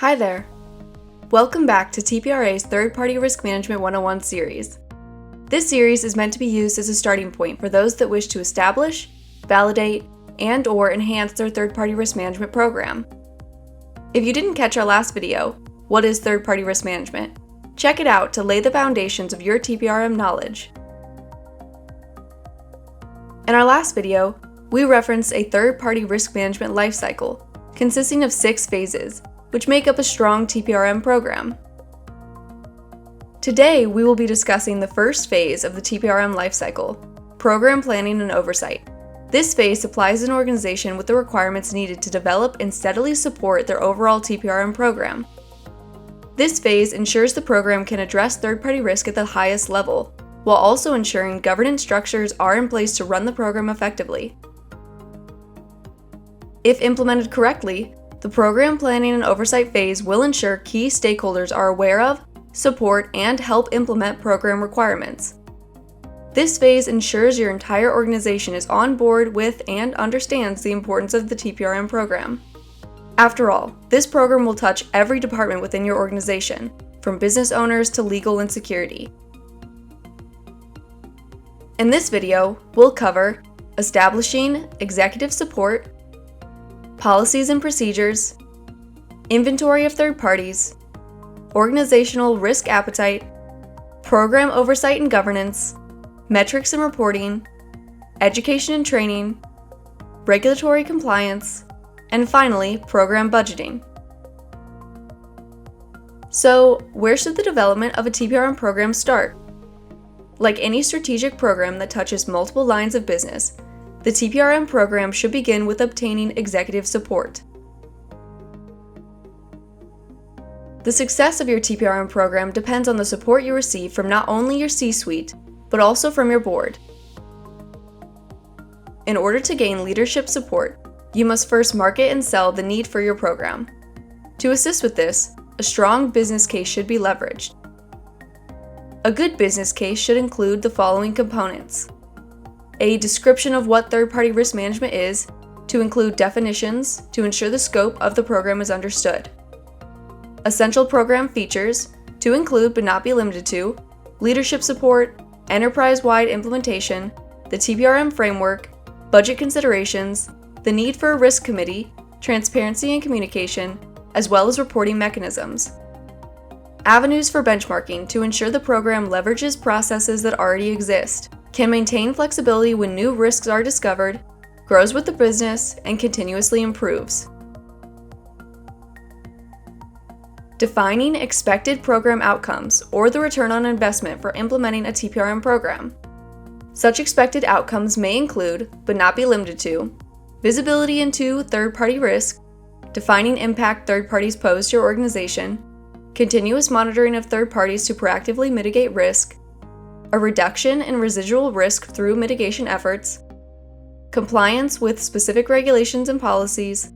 Hi there! Welcome back to TPRA's Third-Party Risk Management 101 series. This series is meant to be used as a starting point for those that wish to establish, validate, and/or enhance their third-party risk management program. If you didn't catch our last video, What is Third-Party Risk Management? Check it out to lay the foundations of your TPRM knowledge. In our last video, we referenced a third-party risk management lifecycle consisting of 6 phases, which make up a strong TPRM program. Today, we will be discussing the first phase of the TPRM lifecycle, Program Planning and Oversight. This phase supplies an organization with the requirements needed to develop and steadily support their overall TPRM program. This phase ensures the program can address third-party risk at the highest level, while also ensuring governance structures are in place to run the program effectively. If implemented correctly, the Program Planning and Oversight phase will ensure key stakeholders are aware of, support, and help implement program requirements. This phase ensures your entire organization is on board with and understands the importance of the TPRM program. After all, this program will touch every department within your organization, from business owners to legal and security. In this video, we'll cover establishing executive support, policies and procedures, inventory of third parties, organizational risk appetite, program oversight and governance, metrics and reporting, education and training, regulatory compliance, and finally, program budgeting. So, where should the development of a TPRM program start? Like any strategic program that touches multiple lines of business, the TPRM program should begin with obtaining executive support. The success of your TPRM program depends on the support you receive from not only your C-suite, but also from your board. In order to gain leadership support, you must first market and sell the need for your program. To assist with this, a strong business case should be leveraged. A good business case should include the following components: a description of what third-party risk management is, to include definitions to ensure the scope of the program is understood. Essential program features, to include but not be limited to, leadership support, enterprise-wide implementation, the TPRM framework, budget considerations, the need for a risk committee, transparency and communication, as well as reporting mechanisms. Avenues for benchmarking to ensure the program leverages processes that already exist, can maintain flexibility when new risks are discovered, grows with the business, and continuously improves. Defining expected program outcomes, or the return on investment for implementing a TPRM program. Such expected outcomes may include, but not be limited to, visibility into third-party risk, defining impact third parties pose to your organization, continuous monitoring of third parties to proactively mitigate risk, a reduction in residual risk through mitigation efforts, compliance with specific regulations and policies,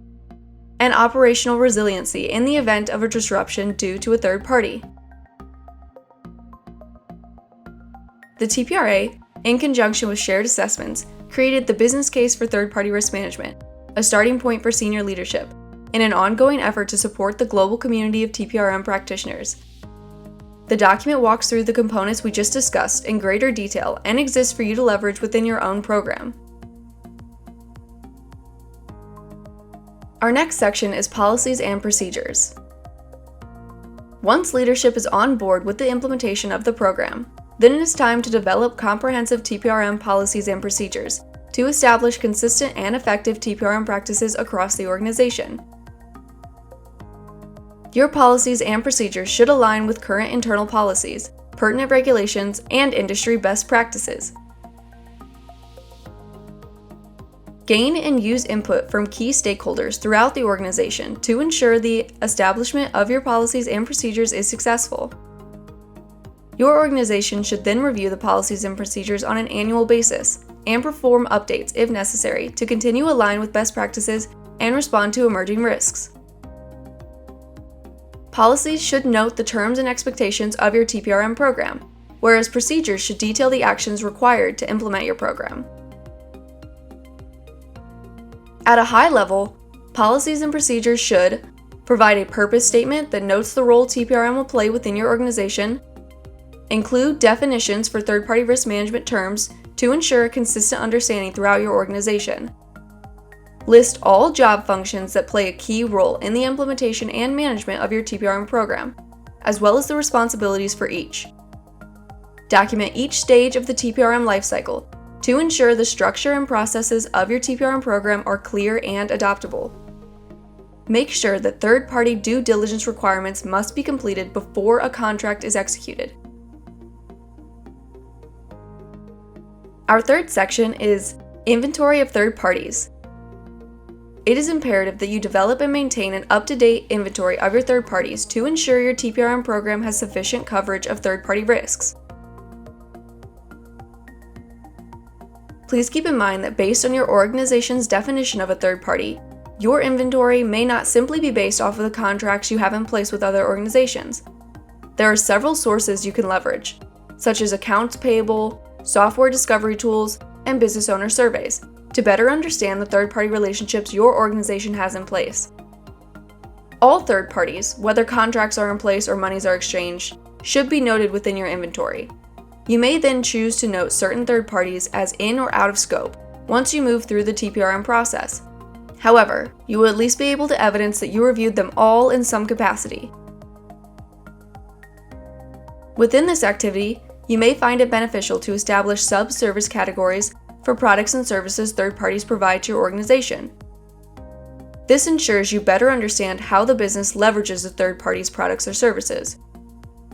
and operational resiliency in the event of a disruption due to a third party. The TPRA, in conjunction with shared assessments, created the business case for third-party risk management, a starting point for senior leadership, in an ongoing effort to support the global community of TPRM practitioners. The document walks through the components we just discussed in greater detail and exists for you to leverage within your own program. Our next section is policies and procedures. Once leadership is on board with the implementation of the program, then it is time to develop comprehensive TPRM policies and procedures to establish consistent and effective TPRM practices across the organization. Your policies and procedures should align with current internal policies, pertinent regulations, and industry best practices. Gain and use input from key stakeholders throughout the organization to ensure the establishment of your policies and procedures is successful. Your organization should then review the policies and procedures on an annual basis and perform updates if necessary to continue align with best practices and respond to emerging risks. Policies should note the terms and expectations of your TPRM program, whereas procedures should detail the actions required to implement your program. At a high level, policies and procedures should Provide a purpose statement that notes the role TPRM will play within your organization. Include definitions for third-party risk management terms to ensure a consistent understanding throughout your organization. List all job functions that play a key role in the implementation and management of your TPRM program, as well as the responsibilities for each. Document each stage of the TPRM lifecycle to ensure the structure and processes of your TPRM program are clear and adoptable. Make sure that third-party due diligence requirements must be completed before a contract is executed. Our third section is Inventory of Third Parties. It is imperative that you develop and maintain an up-to-date inventory of your third parties to ensure your TPRM program has sufficient coverage of third-party risks. Please keep in mind that based on your organization's definition of a third party, your inventory may not simply be based off of the contracts you have in place with other organizations. There are several sources you can leverage, such as accounts payable, software discovery tools, and business owner surveys, to better understand the third-party relationships your organization has in place. All third parties, whether contracts are in place or monies are exchanged, should be noted within your inventory. You may then choose to note certain third parties as in or out of scope once you move through the TPRM process. However, you will at least be able to evidence that you reviewed them all in some capacity. Within this activity, you may find it beneficial to establish sub-service categories for products and services third parties provide to your organization. This ensures you better understand how the business leverages the third party's products or services.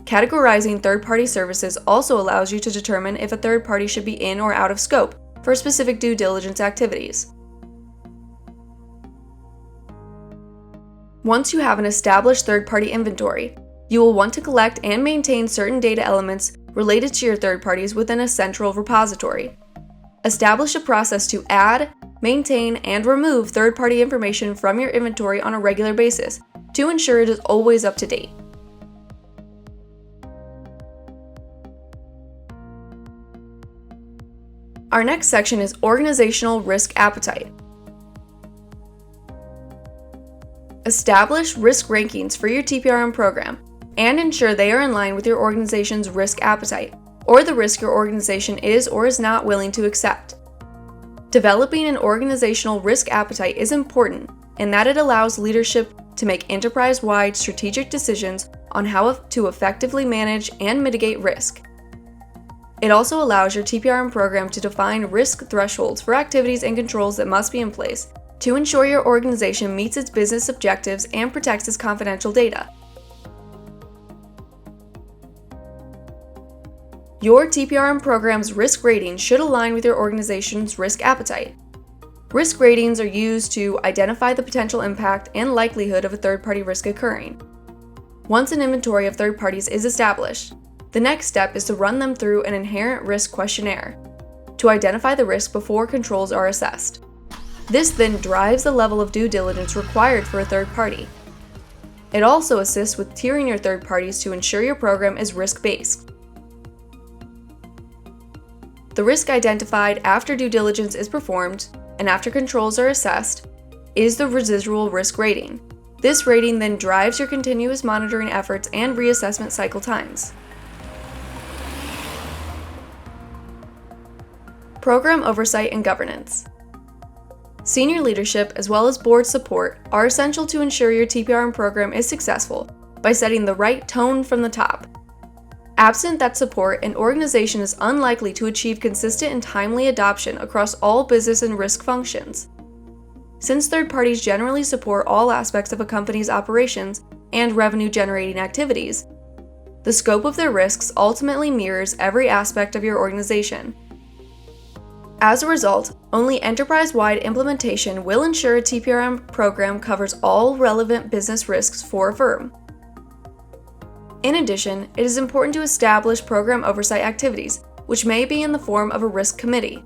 Categorizing third-party services also allows you to determine if a third party should be in or out of scope for specific due diligence activities. Once you have an established third-party inventory, you will want to collect and maintain certain data elements related to your third parties within a central repository. Establish a process to add, maintain, and remove third-party information from your inventory on a regular basis to ensure it is always up to date. Our next section is Organizational Risk Appetite. Establish risk rankings for your TPRM program and ensure they are in line with your organization's risk appetite, or the risk your organization is or is not willing to accept. Developing an organizational risk appetite is important in that it allows leadership to make enterprise-wide strategic decisions on how to effectively manage and mitigate risk. It also allows your TPRM program to define risk thresholds for activities and controls that must be in place to ensure your organization meets its business objectives and protects its confidential data. Your TPRM program's risk rating should align with your organization's risk appetite. Risk ratings are used to identify the potential impact and likelihood of a third-party risk occurring. Once an inventory of third parties is established, the next step is to run them through an inherent risk questionnaire to identify the risk before controls are assessed. This then drives the level of due diligence required for a third party. It also assists with tiering your third parties to ensure your program is risk-based. The risk identified after due diligence is performed and after controls are assessed is the residual risk rating. This rating then drives your continuous monitoring efforts and reassessment cycle times. Program Oversight and Governance. Senior leadership as well as board support are essential to ensure your TPRM program is successful by setting the right tone from the top. Absent that support, an organization is unlikely to achieve consistent and timely adoption across all business and risk functions. Since third parties generally support all aspects of a company's operations and revenue-generating activities, the scope of their risks ultimately mirrors every aspect of your organization. As a result, only enterprise-wide implementation will ensure a TPRM program covers all relevant business risks for a firm. In addition, it is important to establish program oversight activities, which may be in the form of a risk committee.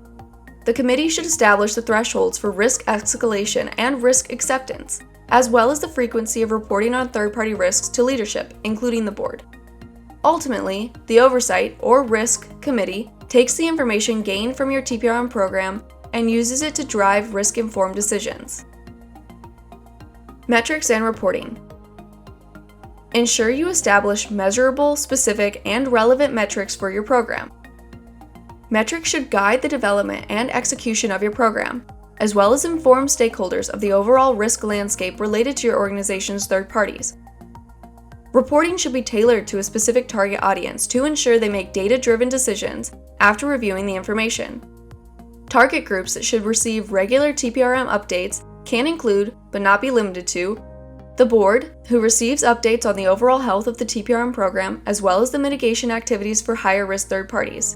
The committee should establish the thresholds for risk escalation and risk acceptance, as well as the frequency of reporting on third-party risks to leadership, including the board. Ultimately, the Oversight or Risk Committee takes the information gained from your TPRM program and uses it to drive risk-informed decisions. Metrics and reporting. Ensure you establish measurable, specific, and relevant metrics for your program. Metrics should guide the development and execution of your program, as well as inform stakeholders of the overall risk landscape related to your organization's third parties. Reporting should be tailored to a specific target audience to ensure they make data-driven decisions after reviewing the information. Target groups that should receive regular TPRM updates can include, but not be limited to, the board, who receives updates on the overall health of the TPRM program as well as the mitigation activities for higher-risk third parties.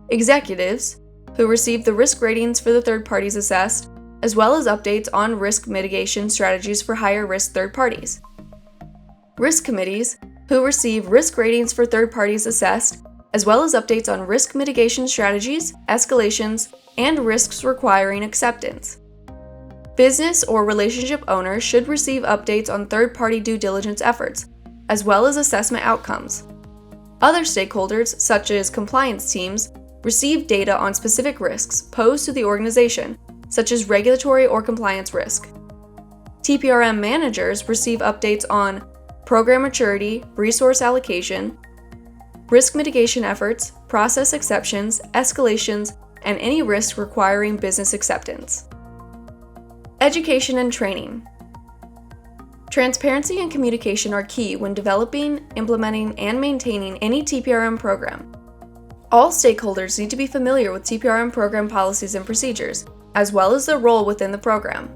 Executives, who receive the risk ratings for the third parties assessed, as well as updates on risk mitigation strategies for higher-risk third parties. Risk committees, who receive risk ratings for third parties assessed, as well as updates on risk mitigation strategies, escalations, and risks requiring acceptance. Business or relationship owners should receive updates on third-party due diligence efforts, as well as assessment outcomes. Other stakeholders, such as compliance teams, receive data on specific risks posed to the organization, such as regulatory or compliance risk. TPRM managers receive updates on program maturity, resource allocation, risk mitigation efforts, process exceptions, escalations, and any risk requiring business acceptance. Education and training. Transparency and communication are key when developing, implementing, and maintaining any TPRM program. All stakeholders need to be familiar with TPRM program policies and procedures, as well as their role within the program.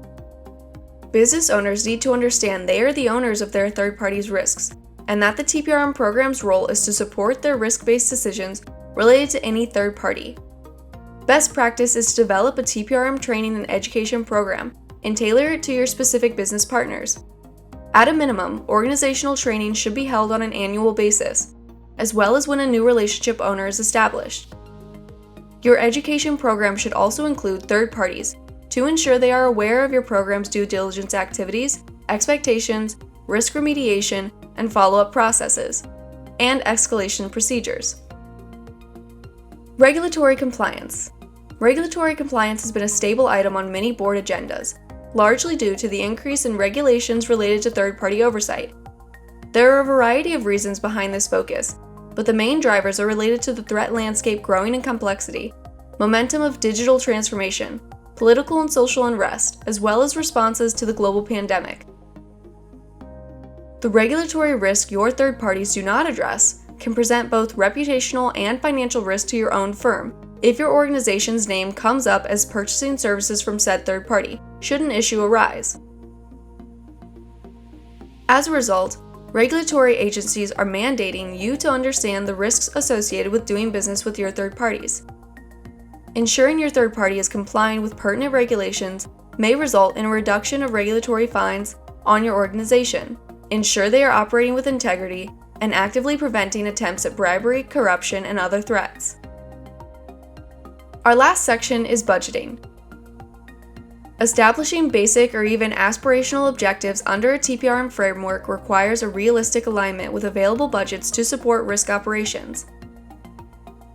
Business owners need to understand they are the owners of their third parties' risks, and that the TPRM program's role is to support their risk-based decisions related to any third party. Best practice is to develop a TPRM training and education program and tailor it to your specific business partners. At a minimum, organizational training should be held on an annual basis, as well as when a new relationship owner is established. Your education program should also include third parties to ensure they are aware of your program's due diligence activities, expectations, risk remediation, and follow-up processes, and escalation procedures. Regulatory compliance. Regulatory compliance has been a stable item on many board agendas, largely due to the increase in regulations related to third-party oversight. There are a variety of reasons behind this focus, but the main drivers are related to the threat landscape growing in complexity, momentum of digital transformation, political and social unrest, as well as responses to the global pandemic. The regulatory risk your third parties do not address can present both reputational and financial risk to your own firm if your organization's name comes up as purchasing services from said third party, should an issue arise. As a result, regulatory agencies are mandating you to understand the risks associated with doing business with your third parties. Ensuring your third party is complying with pertinent regulations may result in a reduction of regulatory fines on your organization. Ensure they are operating with integrity and actively preventing attempts at bribery, corruption, and other threats. Our last section is budgeting. Establishing basic or even aspirational objectives under a TPRM framework requires a realistic alignment with available budgets to support risk operations.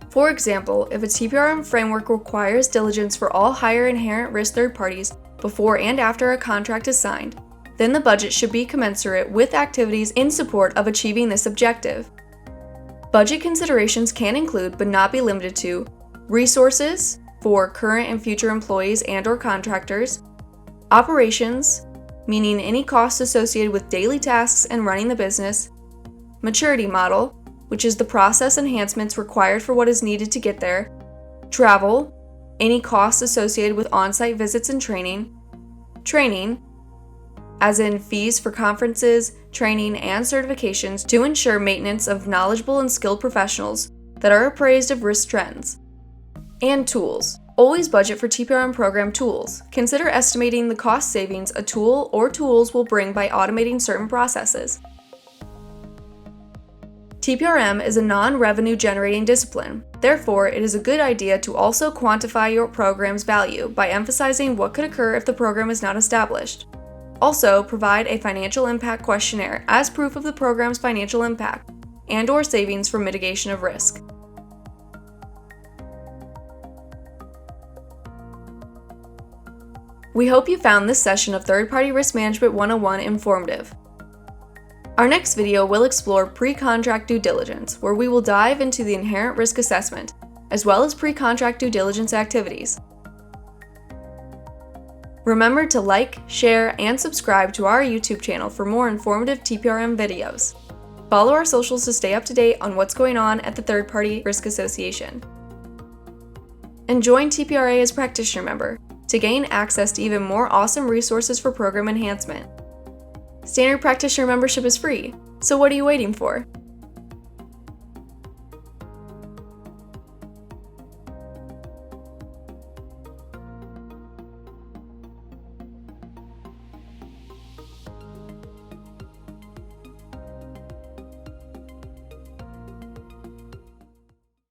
For example, if a TPRM framework requires diligence for all higher inherent risk third parties before and after a contract is signed, then the budget should be commensurate with activities in support of achieving this objective. Budget considerations can include, but not be limited to, resources for current and future employees and/or contractors, operations, meaning any costs associated with daily tasks and running the business, maturity model, which is the process enhancements required for what is needed to get there, travel, any costs associated with on-site visits and training, as in fees for conferences, training, and certifications to ensure maintenance of knowledgeable and skilled professionals that are appraised of risk trends, and tools. Always budget for TPRM program tools. Consider estimating the cost savings a tool or tools will bring by automating certain processes. TPRM is a non-revenue generating discipline. Therefore, it is a good idea to also quantify your program's value by emphasizing what could occur if the program is not established. Also, provide a financial impact questionnaire as proof of the program's financial impact and/or savings for mitigation of risk. We hope you found this session of Third-Party Risk Management 101 informative. Our next video will explore pre-contract due diligence, where we will dive into the inherent risk assessment, as well as pre-contract due diligence activities. Remember to like, share, and subscribe to our YouTube channel for more informative TPRM videos. Follow our socials to stay up to date on what's going on at the Third Party Risk Association. And join TPRA as practitioner member to gain access to even more awesome resources for program enhancement. Standard practitioner membership is free, so what are you waiting for?